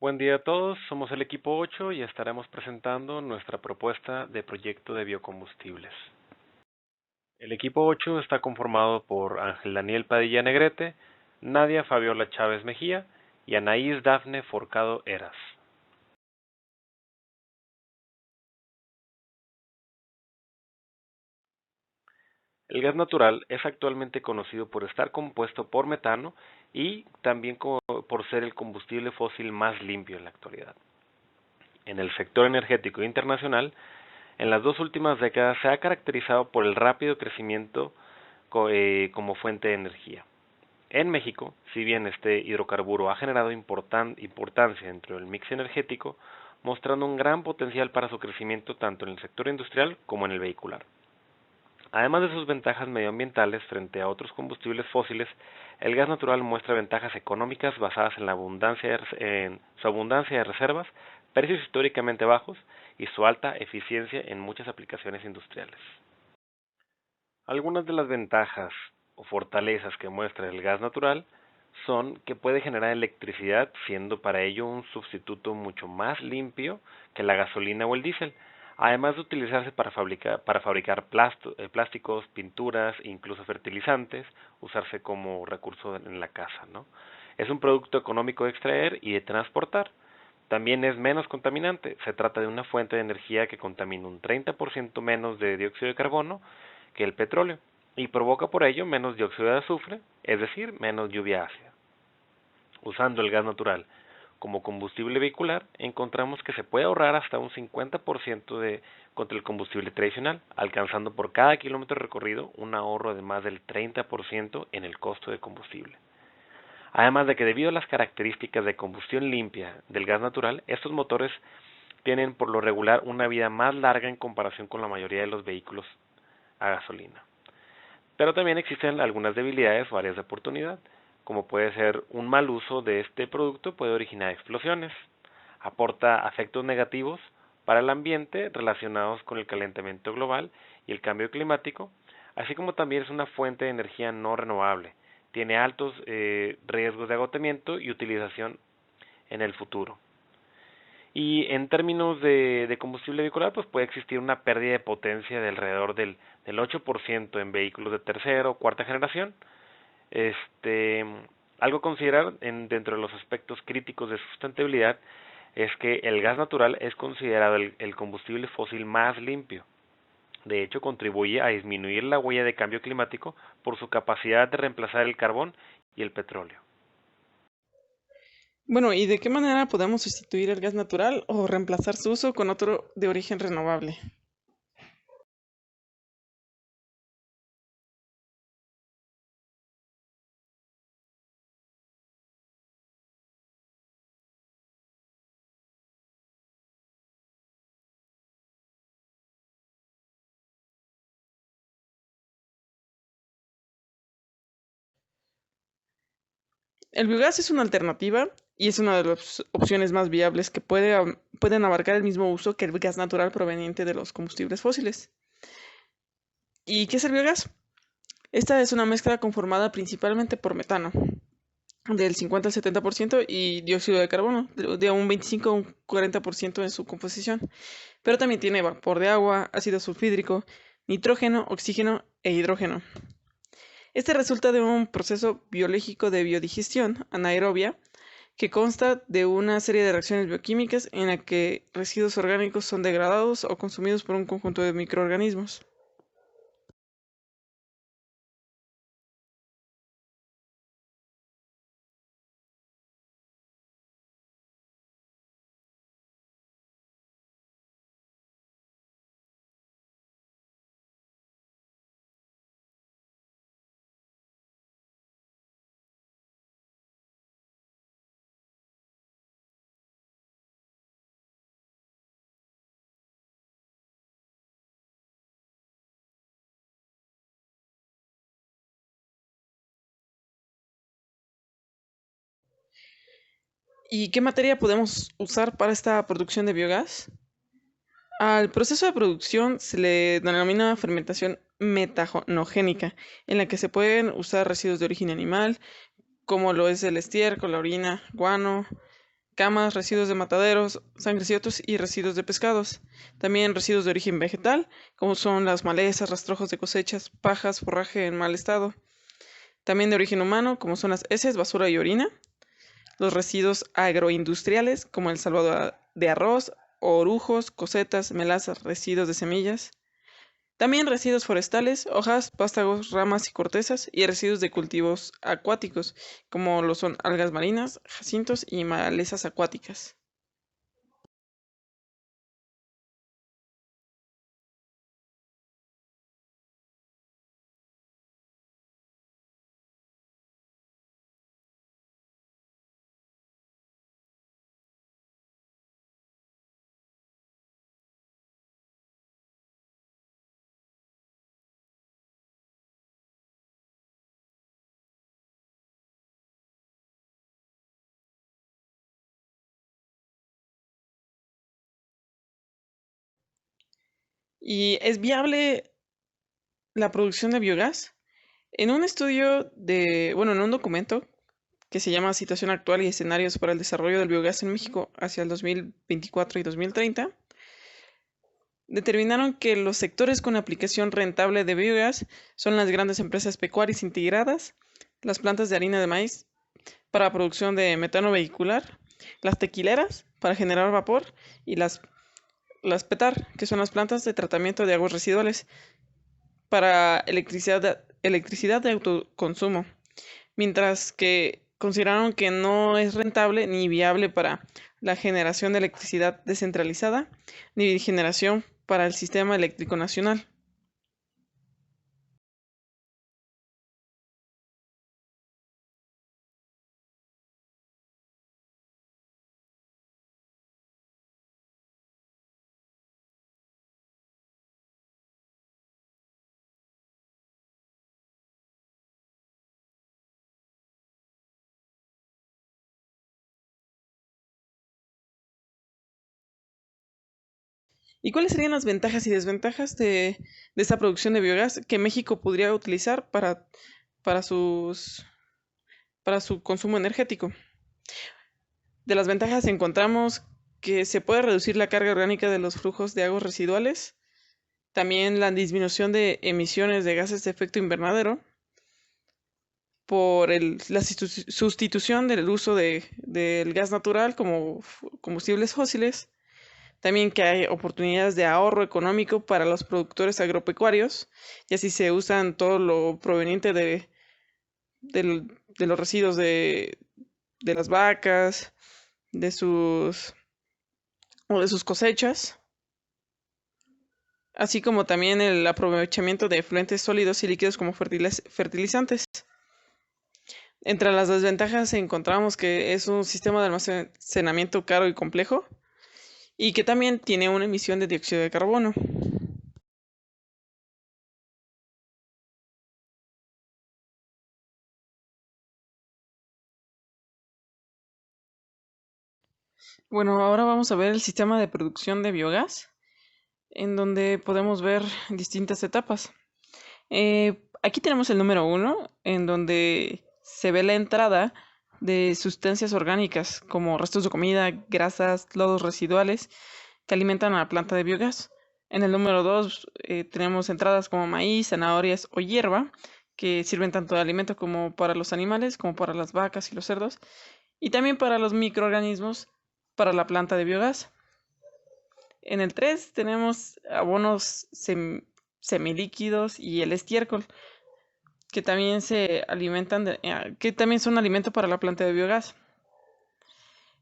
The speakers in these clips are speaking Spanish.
Buen día a todos, somos el equipo 8 y estaremos presentando nuestra propuesta de proyecto de biocombustibles. El equipo 8 está conformado por Ángel Daniel Padilla Negrete, Nadia Fabiola Chávez Mejía y Anaís Dafne Forcado Eras. El gas natural es actualmente conocido por estar compuesto por metano y también por ser el combustible fósil más limpio en la actualidad. En el sector energético internacional, en las dos últimas décadas se ha caracterizado por el rápido crecimiento como fuente de energía. En México, si bien este hidrocarburo ha generado importancia dentro del mix energético, mostrando un gran potencial para su crecimiento tanto en el sector industrial como en el vehicular. Además de sus ventajas medioambientales frente a otros combustibles fósiles, el gas natural muestra ventajas económicas basadas en su abundancia de reservas, precios históricamente bajos y su alta eficiencia en muchas aplicaciones industriales. Algunas de las ventajas o fortalezas que muestra el gas natural son que puede generar electricidad, siendo para ello un sustituto mucho más limpio que la gasolina o el diésel, además de utilizarse para fabricar plásticos, pinturas, incluso fertilizantes, usarse como recurso en la casa, ¿no? Es un producto económico de extraer y de transportar. También es menos contaminante. Se trata de una fuente de energía que contamina un 30% menos de dióxido de carbono que el petróleo y provoca por ello menos dióxido de azufre, es decir, menos lluvia ácida. Usando el gas natural como combustible vehicular, encontramos que se puede ahorrar hasta un 50% contra el combustible tradicional, alcanzando por cada kilómetro recorrido un ahorro de más del 30% en el costo de combustible. Además de que debido a las características de combustión limpia del gas natural, estos motores tienen por lo regular una vida más larga en comparación con la mayoría de los vehículos a gasolina. Pero también existen algunas debilidades o áreas de oportunidad, como puede ser un mal uso de este producto puede originar explosiones, aporta efectos negativos para el ambiente relacionados con el calentamiento global y el cambio climático, así como también es una fuente de energía no renovable, tiene altos riesgos de agotamiento y utilización en el futuro. Y en términos de combustible vehicular, pues puede existir una pérdida de potencia de alrededor del 8% en vehículos de tercera o cuarta generación. Este, Algo a considerar dentro de los aspectos críticos de sustentabilidad es que el gas natural es considerado el combustible fósil más limpio. De hecho, contribuye a disminuir la huella de cambio climático por su capacidad de reemplazar el carbón y el petróleo. Bueno, ¿y de qué manera podemos sustituir el gas natural o reemplazar su uso con otro de origen renovable? El biogás es una alternativa y es una de las opciones más viables que pueden abarcar el mismo uso que el gas natural proveniente de los combustibles fósiles. ¿Y qué es el biogás? Esta es una mezcla conformada principalmente por metano, del 50 al 70%, y dióxido de carbono, de un 25 a un 40% en su composición. Pero también tiene vapor de agua, ácido sulfídrico, nitrógeno, oxígeno e hidrógeno. Este resulta de un proceso biológico de biodigestión anaerobia que consta de una serie de reacciones bioquímicas en la que residuos orgánicos son degradados o consumidos por un conjunto de microorganismos. ¿Y qué materia podemos usar para esta producción de biogás? Al proceso de producción se le denomina fermentación metanogénica, en la que se pueden usar residuos de origen animal, como lo es el estiércol, la orina, guano, camas, residuos de mataderos, sangres y otros, y residuos de pescados. También residuos de origen vegetal, como son las malezas, rastrojos de cosechas, pajas, forraje en mal estado. También de origen humano, como son las heces, basura y orina. Los residuos agroindustriales, como el salvado de arroz, orujos, cosetas, melazas, residuos de semillas. También residuos forestales, hojas, vástagos, ramas y cortezas, y residuos de cultivos acuáticos, como lo son algas marinas, jacintos y malezas acuáticas. ¿Y es viable la producción de biogás? En un estudio en un documento que se llama Situación actual y escenarios para el desarrollo del biogás en México hacia el 2024 y 2030, determinaron que los sectores con aplicación rentable de biogás son las grandes empresas pecuarias integradas, las plantas de harina de maíz para producción de metano vehicular, las tequileras para generar vapor y las PETAR, que son las plantas de tratamiento de aguas residuales para electricidad de autoconsumo, mientras que consideraron que no es rentable ni viable para la generación de electricidad descentralizada ni generación para el sistema eléctrico nacional. ¿Y cuáles serían las ventajas y desventajas de esta producción de biogás que México podría utilizar para, sus, para su consumo energético? De las ventajas encontramos que se puede reducir la carga orgánica de los flujos de aguas residuales, también la disminución de emisiones de gases de efecto invernadero por la sustitución del uso del gas natural como combustibles fósiles, también que hay oportunidades de ahorro económico para los productores agropecuarios, y así se usan todo lo proveniente de los residuos de las vacas, de de sus cosechas, así como también el aprovechamiento de efluentes sólidos y líquidos como fertilizantes. Entre las desventajas encontramos que es un sistema de almacenamiento caro y complejo y que también tiene una emisión de dióxido de carbono. Bueno, ahora vamos a ver el sistema de producción de biogás, en donde podemos ver distintas etapas. Aquí tenemos el número 1, en donde se ve la entrada de sustancias orgánicas como restos de comida, grasas, lodos residuales que alimentan a la planta de biogás. En el número 2 tenemos entradas como maíz, zanahorias o hierba, que sirven tanto de alimento como para los animales, como para las vacas y los cerdos, y también para los microorganismos para la planta de biogás. En el 3 tenemos abonos semilíquidos y el estiércol, que también que también son alimento para la planta de biogás.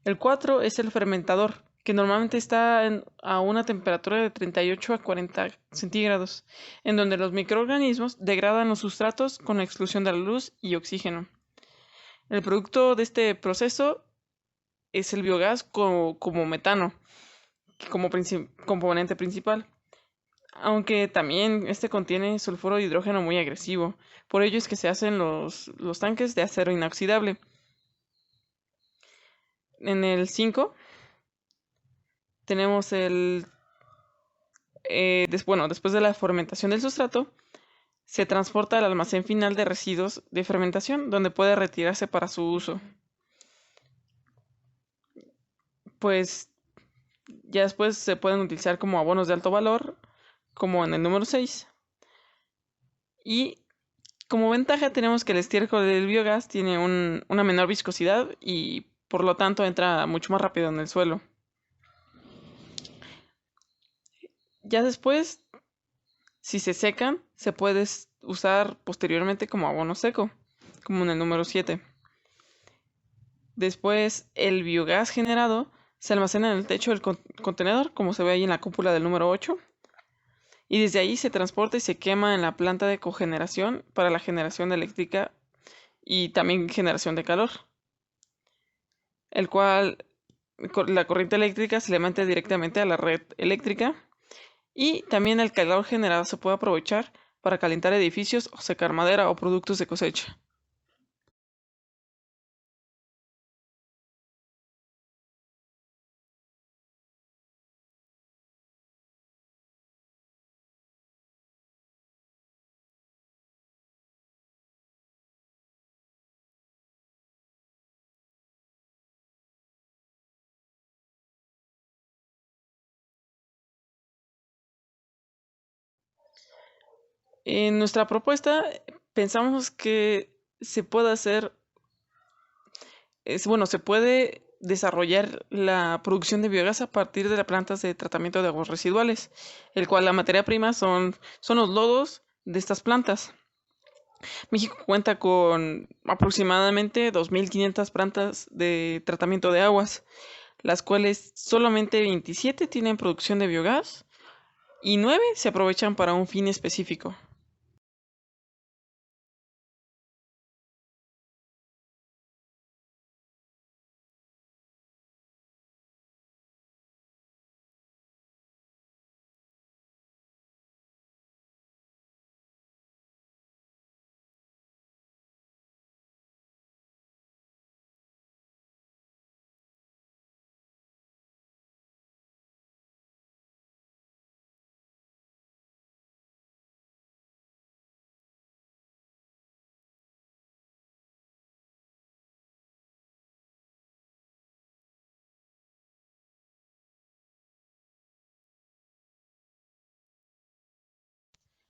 El 4 es el fermentador, que normalmente está a una temperatura de 38 a 40 centígrados, en donde los microorganismos degradan los sustratos con la exclusión de la luz y oxígeno. El producto de este proceso es el biogás como metano, como componente principal, aunque también este contiene sulfuro de hidrógeno muy agresivo. Por ello es que se hacen los tanques de acero inoxidable. En el 5 tenemos después de la fermentación del sustrato, se transporta al almacén final de residuos de fermentación, donde puede retirarse para su uso. pues ya después se pueden utilizar como abonos de alto valor, como en el número 6. Y como ventaja tenemos que el estiércol del biogás tiene una menor viscosidad y por lo tanto entra mucho más rápido en el suelo. Ya después, si se secan, se puede usar posteriormente como abono seco, como en el número 7. Después, el biogás generado se almacena en el techo del contenedor, como se ve ahí en la cúpula del número 8, y desde ahí se transporta y se quema en la planta de cogeneración para la generación eléctrica y también generación de calor, el cual la corriente eléctrica se le mete directamente a la red eléctrica y también el calor generado se puede aprovechar para calentar edificios o secar madera o productos de cosecha. En nuestra propuesta pensamos que se puede hacer, bueno, se puede desarrollar la producción de biogás a partir de las plantas de tratamiento de aguas residuales, el cual la materia prima son los lodos de estas plantas. México cuenta con aproximadamente 2.500 plantas de tratamiento de aguas, las cuales solamente 27 tienen producción de biogás y 9 se aprovechan para un fin específico.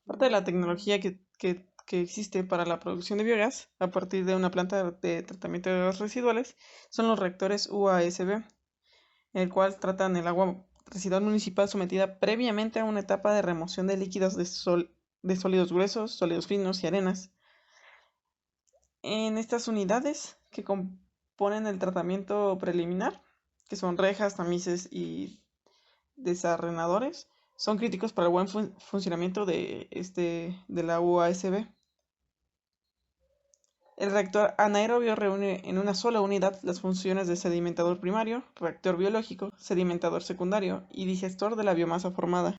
Parte de la tecnología que existe para la producción de biogás a partir de una planta de tratamiento de aguas residuales son los reactores UASB, en el cual tratan el agua residual municipal sometida previamente a una etapa de remoción de líquidos de sólidos gruesos, sólidos finos y arenas. En estas unidades que componen el tratamiento preliminar, que son rejas, tamices y desarrenadores, son críticos para el buen funcionamiento de la UASB. El reactor anaerobio reúne en una sola unidad las funciones de sedimentador primario, reactor biológico, sedimentador secundario y digestor de la biomasa formada.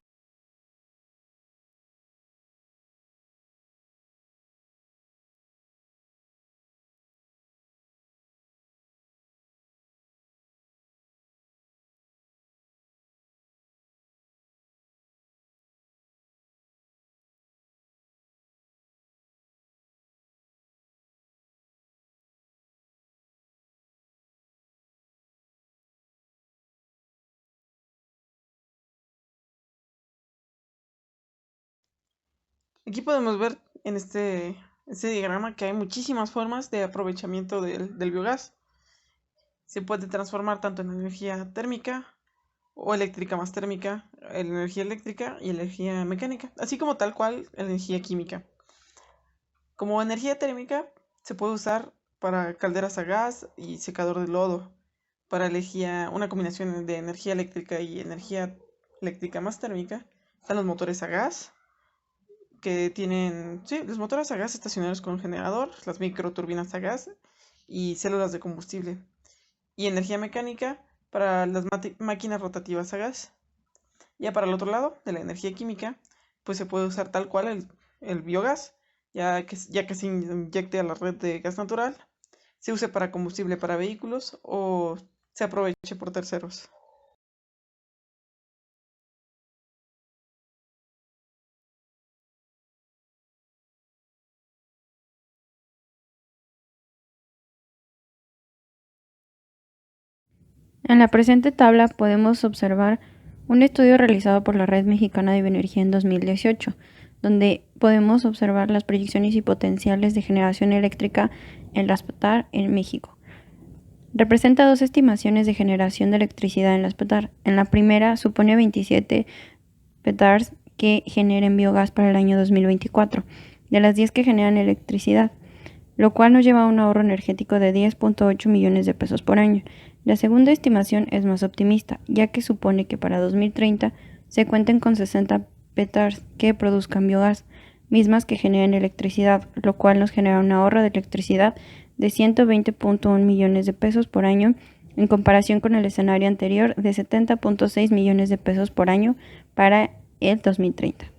Aquí podemos ver en este diagrama que hay muchísimas formas de aprovechamiento del biogás. Se puede transformar tanto en energía térmica o eléctrica más térmica, energía eléctrica y energía mecánica, así como tal cual energía química. Como energía térmica se puede usar para calderas a gas y secador de lodo. Para una combinación de energía eléctrica y energía eléctrica más térmica están los motores a gas, que tienen, sí, los motores a gas estacionarios con generador, las microturbinas a gas y células de combustible. Y energía mecánica para las máquinas rotativas a gas. Ya para el otro lado, de la energía química, pues se puede usar tal cual el biogás, ya que se inyecte a la red de gas natural, se use para combustible para vehículos o se aproveche por terceros. En la presente tabla podemos observar un estudio realizado por la Red Mexicana de Bioenergía en 2018, donde podemos observar las proyecciones y potenciales de generación eléctrica en las PETAR en México. Representa dos estimaciones de generación de electricidad en las PETAR. En la primera supone 27 PETARs que generen biogás para el año 2024, de las 10 que generan electricidad, lo cual nos lleva a un ahorro energético de 10.8 millones de pesos por año. La segunda estimación es más optimista, ya que supone que para 2030 se cuenten con 60 petars que produzcan biogás, mismas que generen electricidad, lo cual nos genera un ahorro de electricidad de 120.1 millones de pesos por año, en comparación con el escenario anterior de 70.6 millones de pesos por año para el 2030.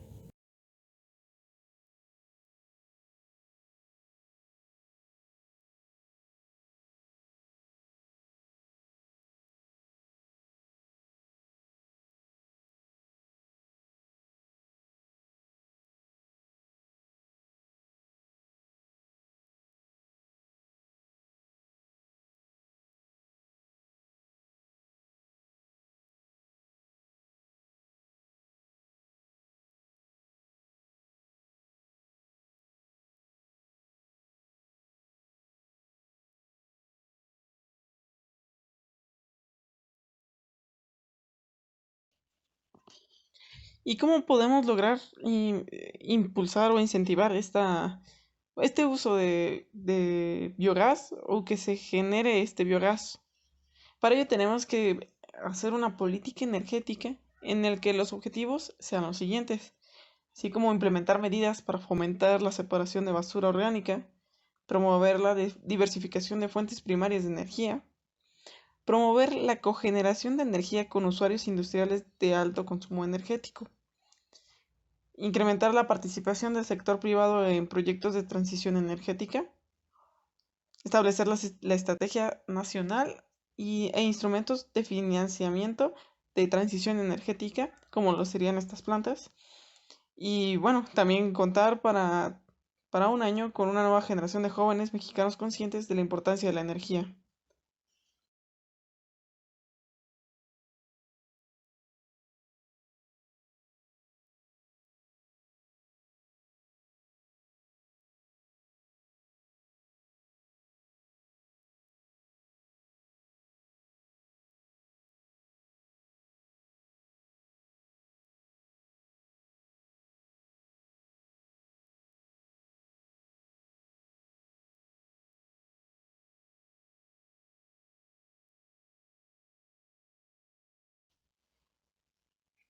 ¿Y cómo podemos lograr impulsar o incentivar este uso de biogás o que se genere este biogás? Para ello tenemos que hacer una política energética en el que los objetivos sean los siguientes, así como implementar medidas para fomentar la separación de basura orgánica, promover la diversificación de fuentes primarias de energía, promover la cogeneración de energía con usuarios industriales de alto consumo energético, incrementar la participación del sector privado en proyectos de transición energética, establecer la estrategia nacional e instrumentos de financiamiento de transición energética, como lo serían estas plantas, y bueno, también contar para un año con una nueva generación de jóvenes mexicanos conscientes de la importancia de la energía.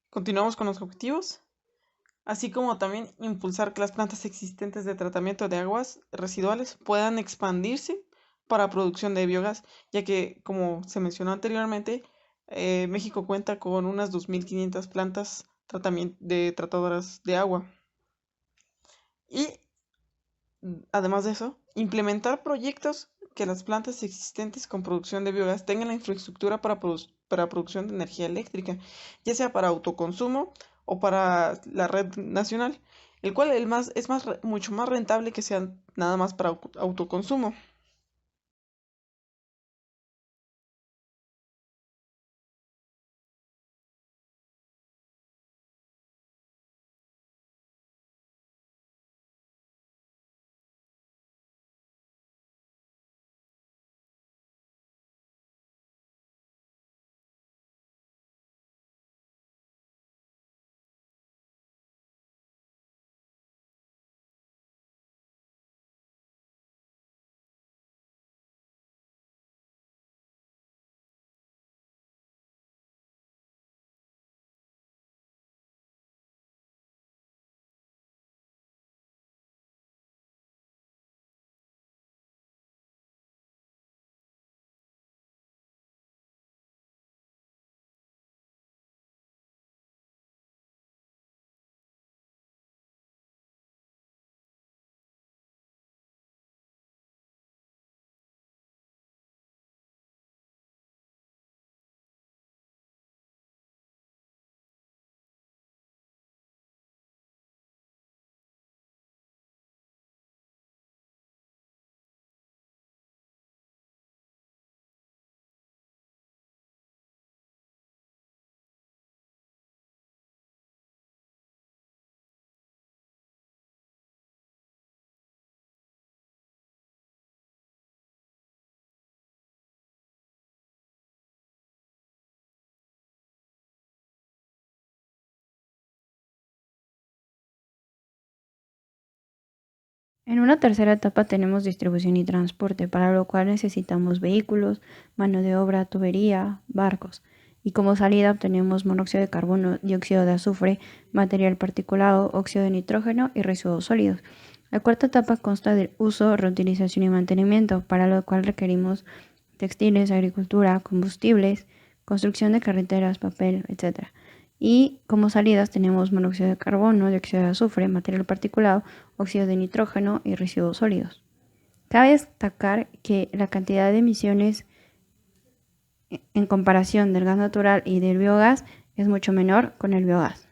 Continuamos con los objetivos, así como también impulsar que las plantas existentes de tratamiento de aguas residuales puedan expandirse para producción de biogás, ya que, como se mencionó anteriormente, México cuenta con unas 2.500 plantas de tratadoras de agua. Y además de eso, implementar proyectos que las plantas existentes con producción de biogás tengan la infraestructura para producción de energía eléctrica, ya sea para autoconsumo o para la red nacional, el cual mucho más rentable que sean nada más para autoconsumo. En una tercera etapa tenemos distribución y transporte, para lo cual necesitamos vehículos, mano de obra, tubería, barcos. Y como salida obtenemos monóxido de carbono, dióxido de azufre, material particulado, óxido de nitrógeno y residuos sólidos. La cuarta etapa consta del uso, reutilización y mantenimiento, para lo cual requerimos textiles, agricultura, combustibles, construcción de carreteras, papel, etc. Y como salidas tenemos monóxido de carbono, dióxido de azufre, material particulado, óxido de nitrógeno y residuos sólidos. Cabe destacar que la cantidad de emisiones en comparación del gas natural y del biogás es mucho menor con el biogás.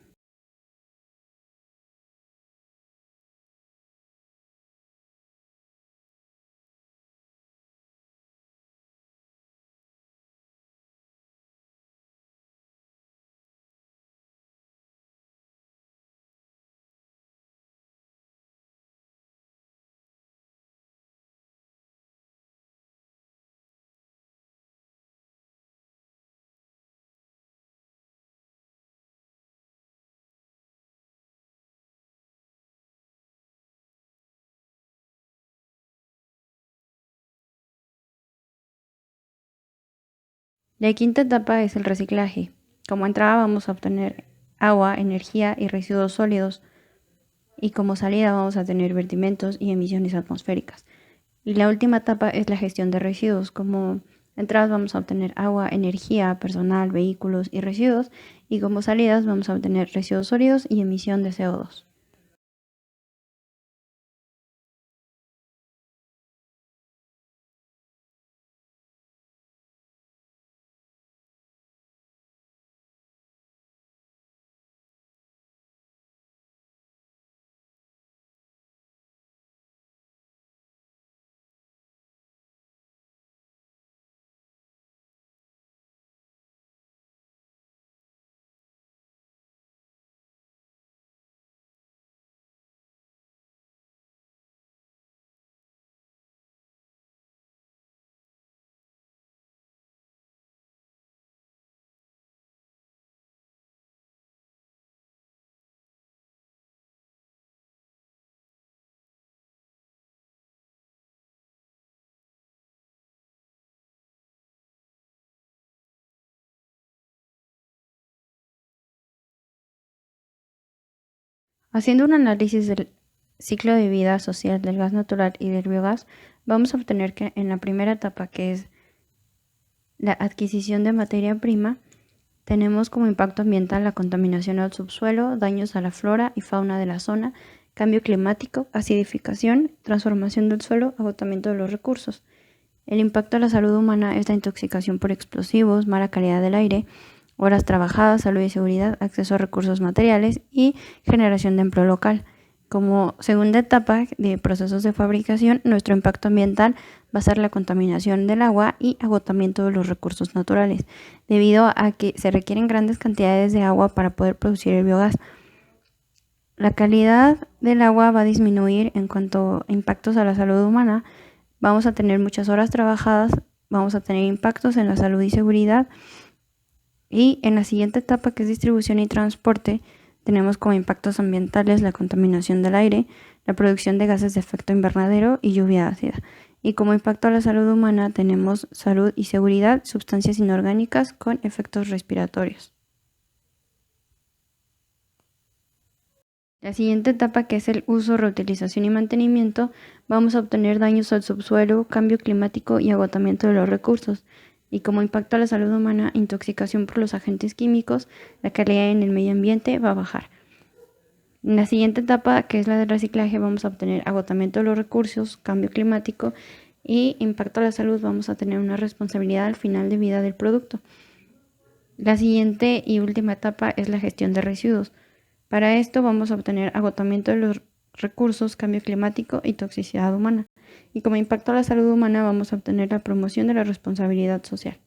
La quinta etapa es el reciclaje. Como entrada vamos a obtener agua, energía y residuos sólidos. Y como salida vamos a tener vertimientos y emisiones atmosféricas. Y la última etapa es la gestión de residuos. Como entradas vamos a obtener agua, energía, personal, vehículos y residuos. Y como salidas vamos a obtener residuos sólidos y emisión de CO2. Haciendo un análisis del ciclo de vida social del gas natural y del biogás, vamos a obtener que en la primera etapa, que es la adquisición de materia prima, tenemos como impacto ambiental la contaminación al subsuelo, daños a la flora y fauna de la zona, cambio climático, acidificación, transformación del suelo, agotamiento de los recursos. El impacto a la salud humana es la intoxicación por explosivos, mala calidad del aire, horas trabajadas, salud y seguridad, acceso a recursos materiales y generación de empleo local. Como segunda etapa de procesos de fabricación, nuestro impacto ambiental va a ser la contaminación del agua y agotamiento de los recursos naturales, debido a que se requieren grandes cantidades de agua para poder producir el biogás. La calidad del agua va a disminuir en cuanto a impactos a la salud humana. Vamos a tener muchas horas trabajadas, vamos a tener impactos en la salud y seguridad. Y en la siguiente etapa, que es distribución y transporte, tenemos como impactos ambientales la contaminación del aire, la producción de gases de efecto invernadero y lluvia ácida. Y como impacto a la salud humana tenemos salud y seguridad, sustancias inorgánicas con efectos respiratorios. La siguiente etapa, que es el uso, reutilización y mantenimiento, vamos a obtener daños al subsuelo, cambio climático y agotamiento de los recursos. Y como impacto a la salud humana, intoxicación por los agentes químicos, la calidad en el medio ambiente va a bajar. En la siguiente etapa, que es la del reciclaje, vamos a obtener agotamiento de los recursos, cambio climático y impacto a la salud. Vamos a tener una responsabilidad al final de vida del producto. La siguiente y última etapa es la gestión de residuos. Para esto vamos a obtener agotamiento de los recursos, cambio climático y toxicidad humana. Y como impacto a la salud humana vamos a obtener la promoción de la responsabilidad social.